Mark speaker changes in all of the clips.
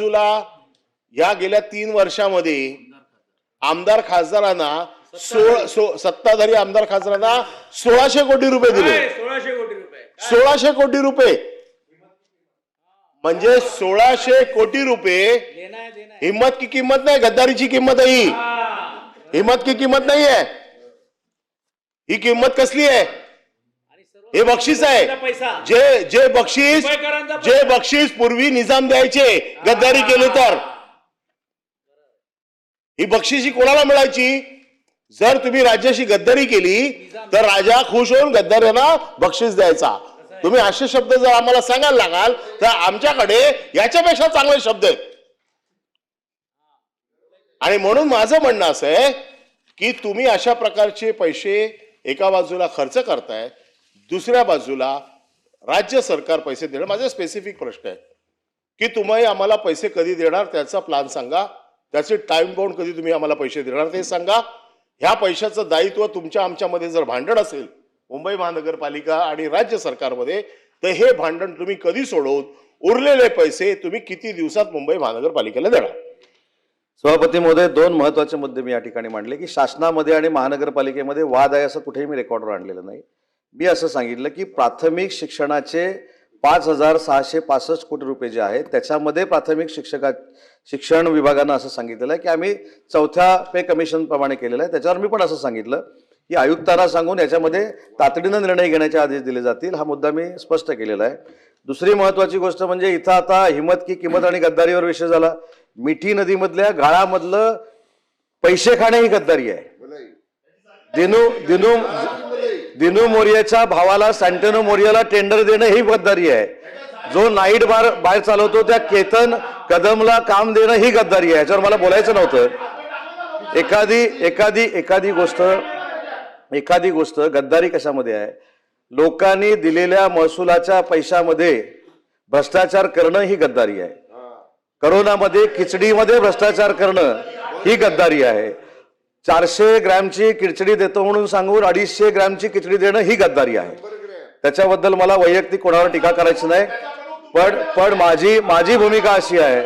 Speaker 1: बाजूला या गेल्या 3 वर्षामध्ये आमदार खासदारांना सत्ताधारी आमदार खासदारांना 1600 कोटी रुपये दिले. 1600 कोटी रुपये म्हणजे 1600 कोटी रुपये. हिम्मत की किंमत नाही, गद्दारीची किंमत आहे ही. हिम्मत की किंमत नाही आहे ही. किंमत कसली आहे? हे बक्षीस आहे. जे बक्षीस पूर्वी निजाम द्यायचे गद्दारी केली तर. ही बक्षीस कोणाला मिळायची? जर तुम्ही राज्याशी गद्दारी केली तर राजा खुश होऊन गद्दारांना बक्षीस द्यायचा. तुम्ही असे शब्द जर आम्हाला सांगायला लागाल तर आमच्याकडे याच्यापेक्षा चांगले शब्द आहेत. आणि म्हणून माझं म्हणणं असं आहे की तुम्ही अशा प्रकारचे पैसे एका बाजूला खर्च करताय, दुसऱ्या बाजूला राज्य सरकार पैसे देणार. माझा स्पेसिफिक प्रश्न आहे की तुम्ही आम्हाला पैसे कधी देणार त्याचा प्लॅन सांगा. त्याचे टाइम बाउंड कधी तुम्ही आम्हाला पैसे देणार ते सांगा. ह्या पैशाचं दायित्व तुमच्या आमच्यामध्ये जर भांडण असेल मुंबई महानगरपालिका आणि राज्य सरकारमध्ये तर हे भांडण तुम्ही कधी सोडवून उरलेले पैसे तुम्ही किती दिवसात मुंबई महानगरपालिकेला देणार?
Speaker 2: सभापती महोदय, 2 महत्त्वाचे मुद्दे मी या ठिकाणी मांडले की शासनामध्ये आणि महानगरपालिकेमध्ये वाद आहे असं कुठेही मी रेकॉर्डवर आणलेलं नाही. मी असं सांगितलं की प्राथमिक शिक्षणाचे 5665 कोटी रुपये जे आहेत त्याच्यामध्ये प्राथमिक शिक्षण विभागानं असं सांगितलेलं आहे की आम्ही 4थ्या पे कमिशन प्रमाणे केलेलं आहे. त्याच्यावर मी पण असं सांगितलं की आयुक्तांना सांगून याच्यामध्ये तातडीनं निर्णय घेण्याचे आदेश दिले जातील. हा मुद्दा मी स्पष्ट केलेला आहे. दुसरी महत्त्वाची गोष्ट म्हणजे इथं आता हिम्मत की किंमत आणि गद्दारीवर विषय झाला. मिठी नदीमधल्या गाळामधलं पैसे खाणे ही गद्दारी आहे. दिनू मोरियाच्या भावाला सॅन्टेनो मोरियाला टेंडर देणं ही गद्दारी आहे. जो नाईट बार चालवतो त्या केतन कदमला काम देणं ही गद्दारी आहे. याच्यावर मला बोलायचं नव्हतं. एखादी गोष्ट गद्दारी कशामध्ये आहे? लोकांनी दिलेल्या महसुलाच्या पैशामध्ये भ्रष्टाचार करणं ही गद्दारी आहे. करोनामध्ये खिचडीमध्ये भ्रष्टाचार करणं ही गद्दारी आहे. 400 ग्रॅमची खिचडी देतो म्हणून सांगून 250 ग्रॅमची खिचडी देणं ही गद्दारी आहे. त्याच्याबद्दल मला वैयक्तिक कोणावर टीका करायची नाही. पण माझी भूमिका अशी आहे,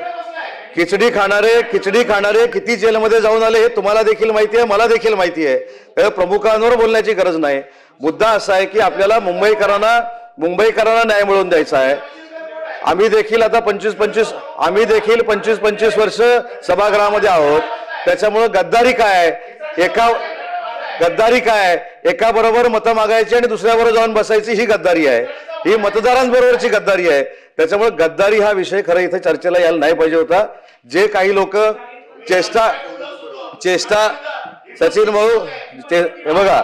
Speaker 2: खिचडी खाणारे किती जेलमध्ये जाऊन आले हे तुम्हाला देखील माहिती आहे, मला देखील माहिती आहे. तर प्रमुखांवर बोलण्याची गरज नाही. मुद्दा असा आहे की आपल्याला मुंबईकरांना न्याय मिळवून द्यायचा आहे. आम्ही देखील आता 25 वर्ष सभागृहामध्ये आहोत. त्याच्यामुळे गद्दारी काय? एका बरोबर मतं मागायची आणि दुसऱ्याबरोबर जाऊन बसायची ही गद्दारी आहे. ही मतदारांबरोबरची गद्दारी आहे. त्याच्यामुळे गद्दारी हा विषय खरं इथे चर्चेला यायला नाही पाहिजे होता. जे काही लोक चेष्टा सचिन भाऊ हे बघा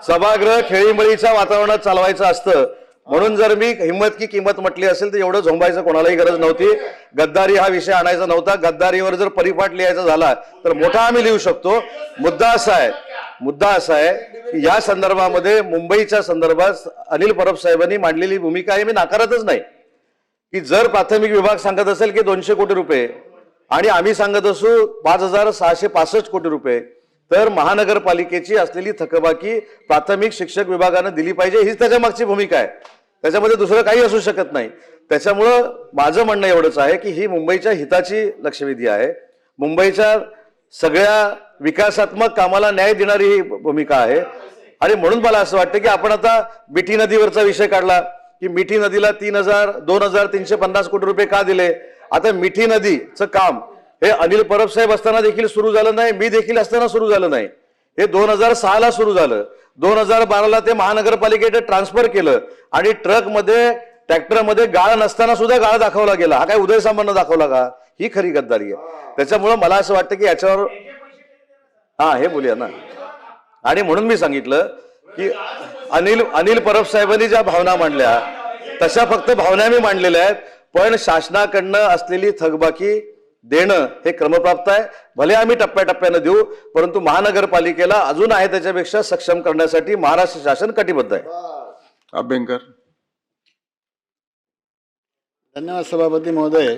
Speaker 2: सभागृह खेळीमेळीच्या वातावरणात चालवायचं असतं. म्हणून जर मी हिम्मत की किंमत म्हटली असेल तर एवढं झोंबायचं कोणालाही गरज नव्हती. गद्दारी हा विषय आणायचा नव्हता. गद्दारीवर जर परिपाठ लिहायचा झाला तर मोठा आम्ही लिहू शकतो. मुद्दा असा आहे की या संदर्भामध्ये मुंबईच्या संदर्भात अनिल परब साहेबांनी मांडलेली भूमिका आहे मी नाकारतच नाही की जर प्राथमिक विभाग सांगत असेल की 200 कोटी रुपये आणि आम्ही सांगत असू 5665 कोटी रुपये तर महानगरपालिकेची असलेली थकबाकी प्राथमिक शिक्षक विभागानं दिली पाहिजे हीच त्याच्या मागची भूमिका आहे. त्याच्यामध्ये दुसरं काही असू शकत नाही. त्याच्यामुळं माझं म्हणणं एवढंच आहे की ही मुंबईच्या हिताची लक्षवेधी आहे. मुंबईच्या सगळ्या विकासात्मक कामाला न्याय देणारी ही भूमिका आहे. आणि म्हणून मला असं वाटतं की आपण आता मिठी नदीवरचा विषय काढला की मिठी नदीला 2350 कोटी रुपये का दिले? आता मिठी नदीचं काम हे अनिल परब साहेब असताना देखील सुरू झालं नाही, मी देखील असताना सुरू झालं नाही. हे 2006 ला सुरू झालं. 2012 ते महानगरपालिकेने ट्रान्सफर केलं आणि ट्रकमध्ये ट्रॅक्टरमध्ये गाळ नसताना सुद्धा गाळ दाखवला गेला. हा काय उदय सामंत दाखवला का? ही खरी गद्दारी आहे. त्याच्यामुळे मला असं वाटतं की याच्यावर हे बोलूया ना. आणि म्हणून मी सांगितलं की अनिल परब साहेबांनी ज्या भावना मांडल्या तशा फक्त भावना मी मांडलेल्या आहेत. पण शासनाकडनं असलेली थकबाकी देणं हे क्रमप्राप्त आहे. भले आम्ही टप्प्याटप्प्यानं देऊ परंतु महानगरपालिकेला अजून आहे त्याच्यापेक्षा सक्षम करण्यासाठी महाराष्ट्र शासन कटिबद्ध आहे.
Speaker 3: अभ्यंकर.
Speaker 4: धन्यवाद सभापती महोदय.